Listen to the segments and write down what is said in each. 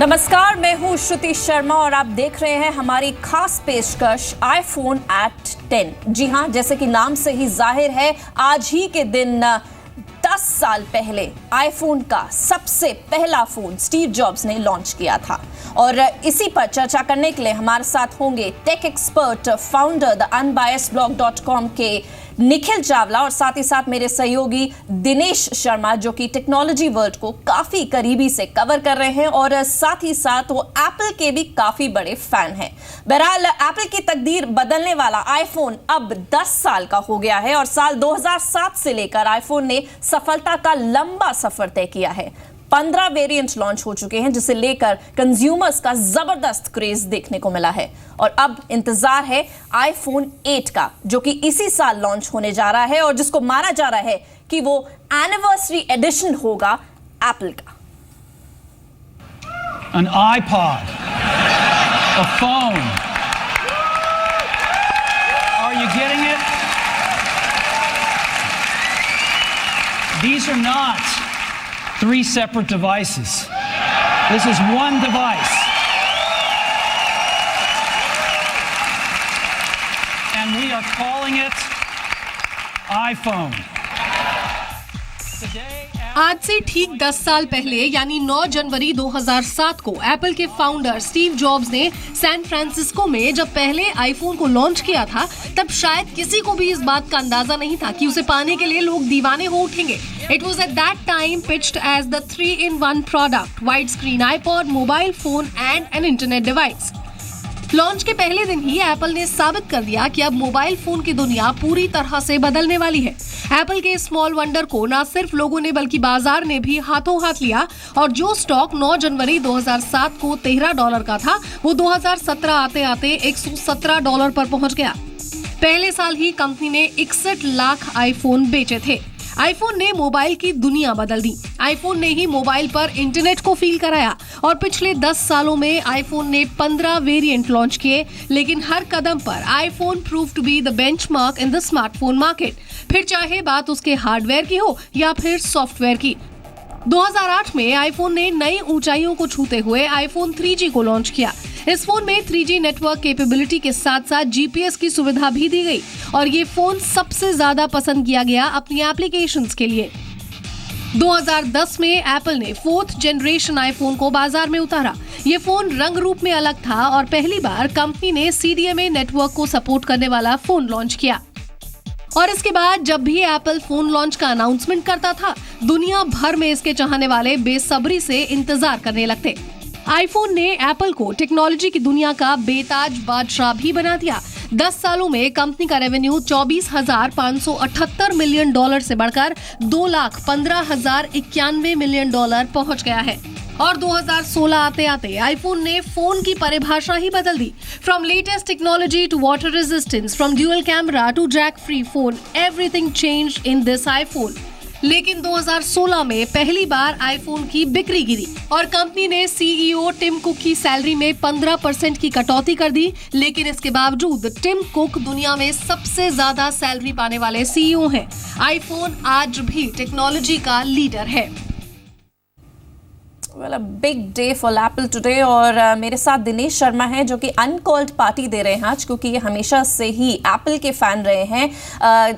नमस्कार, मैं हूं श्रुति शर्मा और आप देख रहे हैं हमारी खास पेशकश आईफोन एट 10। जी हां, जैसे कि नाम से ही जाहिर है, आज ही के दिन 10 साल पहले आईफोन का सबसे पहला फोन स्टीव जॉब्स ने लॉन्च किया था। और इसी पर चर्चा करने के लिए हमारे साथ होंगे tech expert, founder the unbiasedblog.com के निखिल चावला और साथ ही साथ मेरे सहयोगी दिनेश शर्मा, जो कि टेक्नोलॉजी वर्ल्ड को काफी करीबी से कवर कर रहे हैं और साथ ही साथ वो एप्पल के भी काफी बड़े फैन हैं। बहरहाल, एप्पल की तकदीर बदलने वाला आईफोन अब 10 साल का हो गया है और साल 2007 से लेकर आईफोन ने सफलता का लंबा सफर तय किया है। 15 वेरिएंट लॉन्च हो चुके हैं, जिसे लेकर कंज्यूमर्स का जबरदस्त क्रेज देखने को मिला है। और अब इंतजार है आईफोन 8 का, जो कि इसी साल लॉन्च होने जा रहा है और जिसको माना जा रहा है कि वो एनिवर्सरी एडिशन होगा एप्पल का। An iPod, a phone. Are you getting it? These are not 3 separate devices. This is one device. And we are calling it iPhone. आज से ठीक 10 साल पहले यानी 9 जनवरी 2007 को एप्पल के फाउंडर स्टीव जॉब्स ने सैन फ्रांसिस्को में जब पहले आईफोन को लॉन्च किया था, तब शायद किसी को भी इस बात का अंदाजा नहीं था कि उसे पाने के लिए लोग दीवाने हो उठेंगे। It was at that time pitched as the 3-in-1 product, widescreen iPod, mobile phone and an internet device. Launch के पहले दिन ही एप्पल ने साबित कर दिया कि अब मोबाइल फोन की दुनिया पूरी तरह से बदलने वाली है। एप्पल के स्मॉल वंडर को न सिर्फ लोगों ने बल्कि बाजार ने भी हाथों हाथ लिया और जो स्टॉक 9 जनवरी 2007 को $13 का था, वो 2017 आते आते $117 पर पहुंच गया। पहले साल ही कंपनी ने 61 लाख आईफोन बेचे थे। आईफोन ने मोबाइल की दुनिया बदल दी। आईफोन ने ही मोबाइल पर इंटरनेट को फील कराया और पिछले 10 सालों में आईफोन ने 15 वेरिएंट लॉन्च किए, लेकिन हर कदम पर iPhone prove to be the benchmark in the smartphone market, फिर चाहे बात उसके हार्डवेयर की हो या फिर सॉफ्टवेयर की। 2008 में आईफोन ने नई ऊंचाइयों को छूते हुए आईफोन 3G को लॉन्च किया। इस फोन में 3G नेटवर्क कैपेबिलिटी के साथ साथ GPS की सुविधा भी दी गई और ये फोन सबसे ज्यादा पसंद किया गया अपनी एप्लीकेशंस के लिए। 2010 में एप्पल ने 4th जनरेशन आईफोन को बाजार में उतारा। ये फोन रंग रूप में अलग था और पहली बार कंपनी ने CDMA नेटवर्क को सपोर्ट करने वाला फोन लॉन्च किया। और इसके बाद जब भी एप्पल फोन लॉन्च का अनाउंसमेंट करता था, दुनिया भर में इसके चाहने वाले बेसब्री से इंतजार करने लगते। आईफोन ने एप्पल को टेक्नोलॉजी की दुनिया का बेताज बादशाह भी बना दिया। 10 सालों में कंपनी का रेवेन्यू $24,578 मिलियन से बढ़कर $2,15,091 मिलियन पहुंच गया है। और 2016 आते आते आईफोन ने फोन की परिभाषा ही बदल दी। From latest technology to water resistance, from dual camera to jack free phone, everything changed in this iPhone. लेकिन 2016 में पहली बार आईफोन की बिक्री गिरी और कंपनी ने CEO टिम कुक की सैलरी में 15% की कटौती कर दी। लेकिन इसके बावजूद टिम कुक दुनिया में सबसे ज्यादा सैलरी पाने वाले CEO हैं। आईफोन आज भी टेक्नोलॉजी का लीडर है। Well, a big day for Apple today और मेरे साथ दिनेश शर्मा हैं, जो कि अनकॉल्ड पार्टी दे रहे हैं आज, क्योंकि ये हमेशा से ही एप्पल के फैन रहे हैं।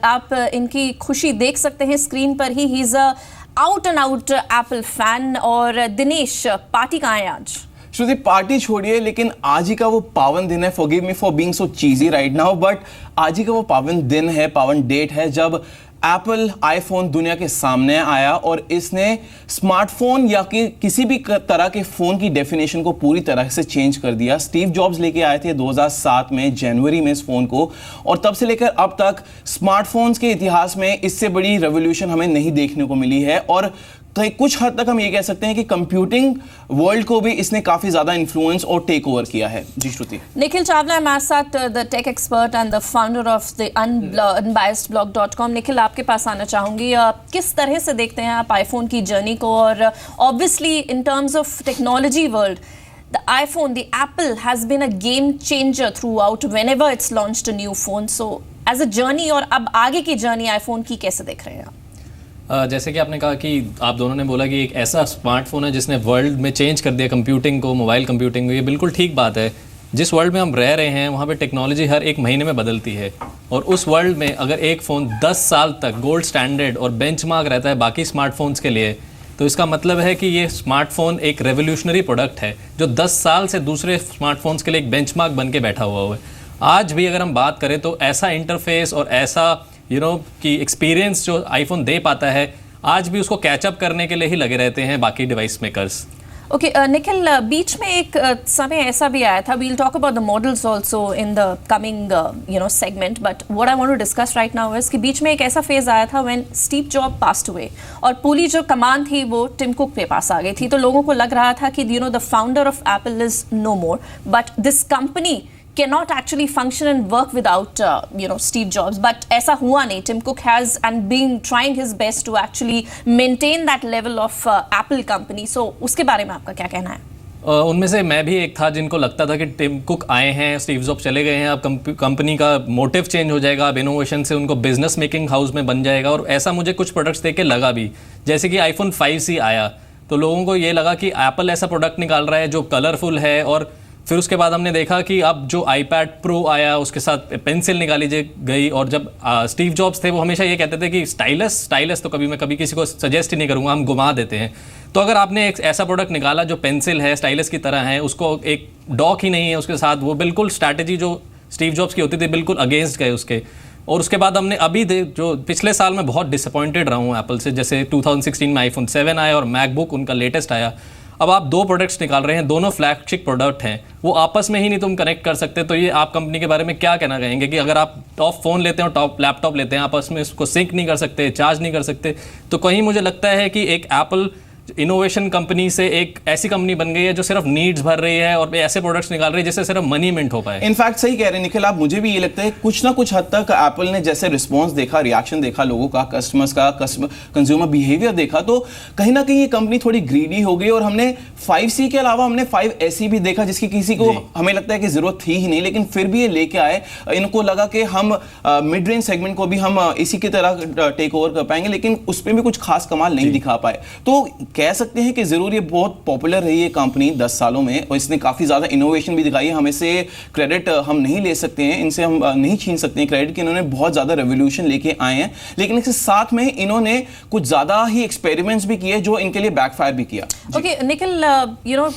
आप इनकी खुशी देख सकते हैं स्क्रीन पर ही। He is out and out Apple fan. और दिनेश, पार्टी कहाँ है आज? श्रुति, पार्टी छोड़िए, लेकिन आज ही का वो पावन दिन है। Forgive me for being so cheesy right now, but आज ही का वो पावन दिन है, पावन डेट है जब एप्पल आईफोन दुनिया के सामने आया और इसने स्मार्टफोन या कि किसी भी तरह के फोन की डेफिनेशन को पूरी तरह से चेंज कर दिया। स्टीव जॉब्स लेके आए थे 2007 में जनवरी में इस फोन को, और तब से लेकर अब तक स्मार्टफोन्स के इतिहास में इससे बड़ी रेवोल्यूशन हमें नहीं देखने को मिली है। और तो कुछ हद तक हम ये कह सकते हैं कि कंप्यूटिंग वर्ल्ड को भी इसने काफी ज्यादा इन्फ्लुएंस और टेक ओवर किया है। जी श्रुति। निखिल चावला हमारे साथ, the tech expert and the founder of the unbiasedblog.com। Nikhil, आपके पास आना चाहूंगी। किस तरह से देखते हैं आप आईफोन की जर्नी को? और obviously in terms of technology world, the iPhone, the Apple has been a game changer throughout whenever it's launched a new phone. So as a journey और अब आगे की जर्नी आईफोन की कैसे देख रहे हैं आप? जैसे कि आपने कहा कि आप दोनों ने बोला कि एक ऐसा स्मार्टफोन है जिसने वर्ल्ड में चेंज कर दिया कंप्यूटिंग को, मोबाइल कंप्यूटिंग को, ये बिल्कुल ठीक बात है। जिस वर्ल्ड में हम रह रहे हैं वहाँ पे टेक्नोलॉजी हर एक महीने में बदलती है, और उस वर्ल्ड में अगर एक फ़ोन 10 साल तक गोल्ड स्टैंडर्ड और बेंचमार्क रहता है बाकी स्मार्टफोन्स के लिए, तो इसका मतलब है कि ये स्मार्टफोन एक रेवोल्यूशनरी प्रोडक्ट है जो 10 साल से दूसरे स्मार्टफोन्स के लिए एक बेंचमार्क बन के बैठा हुआ है। आज भी अगर हम बात करें तो ऐसा इंटरफेस और ऐसा कि एक्सपीरियंस जो आईफोन दे पाता है, आज भी उसको कैचअप करने के लिए ही लगे रहते हैं बाकी डिवाइस मेकर्स। ओके निखिल, बीच में एक समय ऐसा भी आया था, we'll talk about the models also in the coming segment, but what I want to discuss right now is कि बीच में एक ऐसा फेज आया था when Steve Job passed away और पूरी जो कमान थी वो टिम कुक के पास आ गई थी, तो लोगों को लग रहा था कि the founder of Apple is no more, but this company cannot actually function and work without Steve Jobs, but ऐसा हुआ नहीं. Tim Cook has and been trying his best to actually maintain that level of Apple company. So उसके बारे में आपका क्या कहना है? उनमें से मैं भी एक था जिनको लगता था कि टिम कुक आए हैं, स्टीव जॉब्स चले गए हैं, अब कंपनी का मोटिव चेंज हो जाएगा, अब इनोवेशन से उनको बिजनेस मेकिंग हाउस में बन जाएगा, और ऐसा मुझे कुछ प्रोडक्ट्स देख के लगा भी। जैसे कि आईफोन 5C आया तो लोगों को ये लगा कि एप्पल ऐसा प्रोडक्ट निकाल रहा है जो कलरफुल है, और फिर उसके बाद हमने देखा कि अब जो आईपैड प्रो आया उसके साथ पेंसिल निकाली गई, और जब स्टीव जॉब्स थे वो हमेशा ये कहते थे कि स्टाइलस तो मैं कभी किसी को सजेस्ट ही नहीं करूँगा, हम घुमा देते हैं। तो अगर आपने एक ऐसा प्रोडक्ट निकाला जो पेंसिल है, स्टाइलस की तरह है, उसको एक डॉक ही नहीं है उसके साथ, वो बिल्कुल स्ट्रैटेजी जो स्टीव जॉब्स की होती थी बिल्कुल अगेंस्ट गए उसके। और उसके बाद हमने अभी जो पिछले साल में बहुत डिसअपॉइंटेड रहा हूँ एप्पल से, जैसे 2016 में आईफोन 7 आया और मैकबुक उनका लेटेस्ट आया। अब आप दो प्रोडक्ट्स निकाल रहे हैं, दोनों फ्लैगशिप प्रोडक्ट हैं, वो आपस में ही नहीं तुम कनेक्ट कर सकते। तो ये आप कंपनी के बारे में क्या कहना कहेंगे कि अगर आप टॉप फ़ोन लेते हैं और टॉप लैपटॉप लेते हैं, आपस में इसको सिंक नहीं कर सकते, चार्ज नहीं कर सकते, तो कहीं मुझे लगता है कि एक एप्पल इनोवेशन कंपनी से एक ऐसी कंपनी बन गई है जो सिर्फ नीड्स भर रही है और ऐसे प्रोडक्ट्स निकाल रही है जिससे सिर्फ मनी मिंट हो पाए। इनफैक्ट सही कह रहे हैं निखिल आप, मुझे भी ये लगता है कुछ ना कुछ हद तक एप्पल ने जैसे रिस्पांस देखा, रिएक्शन देखा लोगों का, कस्टमर्स का, कंज्यूमर बिहेवियर देखा, तो कहीं ना कहीं ये कंपनी थोड़ी ग्रीडी हो गई। और हमने 5C के अलावा हमने 5SE भी देखा जिसकी किसी को हमें लगता है कि जरूरत थी ही नहीं, लेकिन फिर भी ये लेके आए। इनको लगा कि हम मिड रेंज सेगमेंट को भी हम इसी की तरह टेक ओवर कर पाएंगे, लेकिन उसमें भी कुछ खास कमाल नहीं दिखा पाए। तो कह सकते हैं कि जरूर ये बहुत पॉपुलर रही है कंपनी 10 सालों में, और इसने काफी ज्यादा इनोवेशन भी दिखाई है। हमें से क्रेडिट हम नहीं ले सकते हैं, इनसे हम नहीं छीन सकते हैं क्रेडिट कि इन्होंने बहुत ज्यादा रेवोल्यूशन लेके आए हैं, लेकिन इसके साथ में इन्होंने कुछ ज्यादा ही एक्सपेरिमेंट्स भी किए जो इनके लिए बैकफायर भी किया। Okay Nikhil,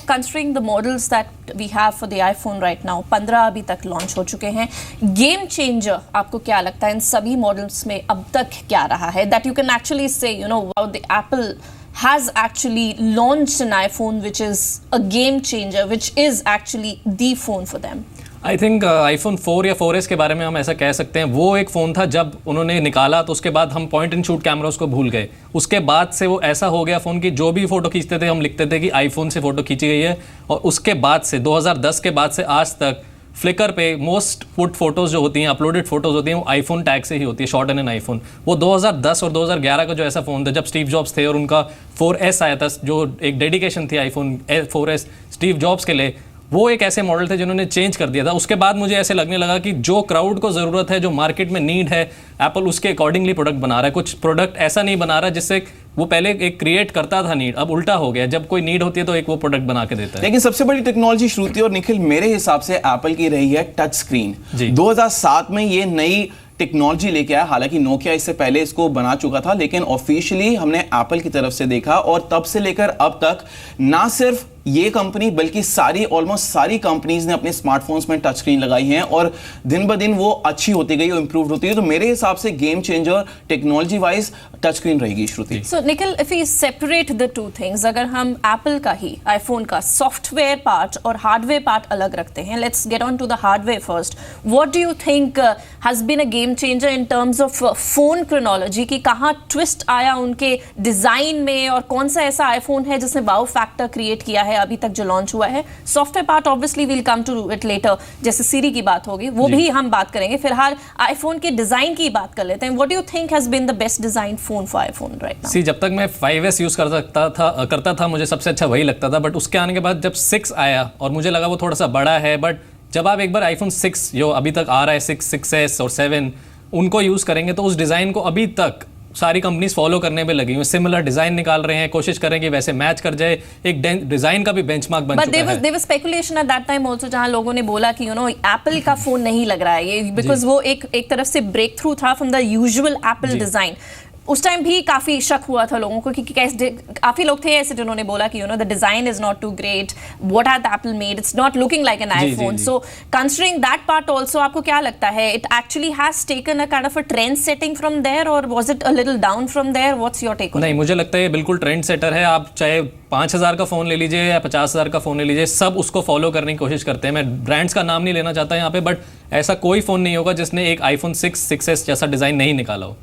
considering the models that we have for the iPhone right now, 15 अभी तक लॉन्च हो चुके हैं, गेम चेंजर आपको क्या लगता है इन सभी मॉडल्स में अब तक क्या रहा है दैट यू कैन एक्चुअली से wow the Apple has actually launched an iPhone which is a game changer, which is actually the phone for them? I think iPhone 4 या 4S के बारे में हम ऐसा कह सकते हैं, वो एक फ़ोन था जब उन्होंने निकाला तो उसके बाद हम पॉइंट एंड शूट कैमरा उसको भूल गए। उसके बाद से वो ऐसा हो गया फ़ोन की जो भी फ़ोटो खींचते थे हम लिखते थे कि आईफोन से फ़ोटो खींची गई है, और उसके बाद से 2010 के बाद से आज तक फ्लिकर पे मोस्ट पुट फोटोज़ जो होती हैं, अपलोडेड फोटोज़ होती हैं, वो आईफोन टैग से ही होती है, शॉट इन एन आईफोन। वो 2010 और 2011 का जो ऐसा फ़ोन था जब स्टीव जॉब्स थे और उनका 4S आया था जो एक डेडिकेशन थी आईफोन 4S स्टीव जॉब्स के लिए, वो एक ऐसे मॉडल थे जिन्होंने चेंज कर दिया था। उसके बाद मुझे ऐसे लगने लगा कि जो क्राउड को ज़रूरत है, जो मार्केट में नीड है, एप्पल उसके अकॉर्डिंगली प्रोडक्ट बना रहा है। कुछ प्रोडक्ट ऐसा नहीं बना रहा जिससे वो पहले एक क्रिएट करता था नीड, अब उल्टा हो गया, जब कोई नीड होती है तो एक वो प्रोडक्ट बना के देता है। लेकिन सबसे बड़ी टेक्नोलॉजी श्रुति और निखिल मेरे हिसाब से एप्पल की रही है टच स्क्रीन। 2007 में ये नई टेक्नोलॉजी लेके आया, हालांकि नोकिया इससे पहले इसको बना चुका था, लेकिन ऑफिशियली हमने एप्पल की तरफ से देखा, और तब से लेकर अब तक ना सिर्फ ये कंपनी बल्कि ऑलमोस्ट सारी कंपनीज ने अपने स्मार्टफोन्स में टच स्क्रीन लगाई हैं, और दिन ब दिन वो अच्छी होती गई और इंप्रूव होती है। तो मेरे हिसाब से game changer technology wise touch screen रहेगी Shruti. So Nikhil, if we separate the two things, अगर हम एप्पल का ही आईफोन का सॉफ्टवेयर पार्ट और हार्डवेयर पार्ट अलग रखते हैं, let's get on to the hardware first. What do you think has been a game changer in terms of phone chronology, कि कहाँ ट्विस्ट आया उनके डिजाइन में, और कौन सा ऐसा आईफोन है जिसने वाओ फैक्टर क्रिएट किया है अभी तक जो लॉन्च हुआ है? Software part obviously will come to it later, जैसे सीरी की बात होगी वो भी हम बात करेंगे। फिलहाल आईफोन के डिजाइन की बात कर लेते हैं। What do you think has been the best design phone for iPhone right now? See, जब तक मैं 5S यूज करता था मुझे सबसे अच्छा वही लगता था, बट उसके आने के बाद जब 6 आया और मुझे लगा वो थोड़ा सा बड़ा है, बट जब आप एक बार आईफोन 6 जो अभी तक आ रहा है, 6, 6S और 7 उनको यूज करेंगे तो उस डिजाइन को अभी तक सारी कंपनीज फॉलो करने पे लगी हुई, सिमिलर डिजाइन निकाल रहे हैं, कोशिश कर रहे हैं कि वैसे मैच कर जाए, एक डिजाइन का भी बेंचमार्क बन चुका है। There was speculation at that time also, जहां लोगों ने बोला कि एप्पल का फोन नहीं लग रहा है ये, बिकॉज वो एक तरफ से ब्रेक थ्रू था from the usual Apple design. उस टाइम भी काफी शक हुआ था लोगों को कि कैसे, काफी लोग थे ऐसे जिन्होंने बोला कि the design is not too great, what had Apple made, it's not looking like an iPhone. So considering that part also, आपको क्या लगता है, it actually has taken a kind of a trend setting from there, और was it a little down from there? What's your take? नहीं, मुझे लगता है ये बिल्कुल ट्रेंड सेटर है। आप चाहे 5,000 का फोन ले लीजिए या 50,000 का फोन ले लीजिए, सब उसको फॉलो करने की कोशिश करते हैं। मैं ब्रांड्स का नाम नहीं लेना चाहता यहाँ पे, बट ऐसा कोई फोन नहीं होगा जिसने एक iPhone 6, 6s जैसा डिजाइन नहीं निकाला हो।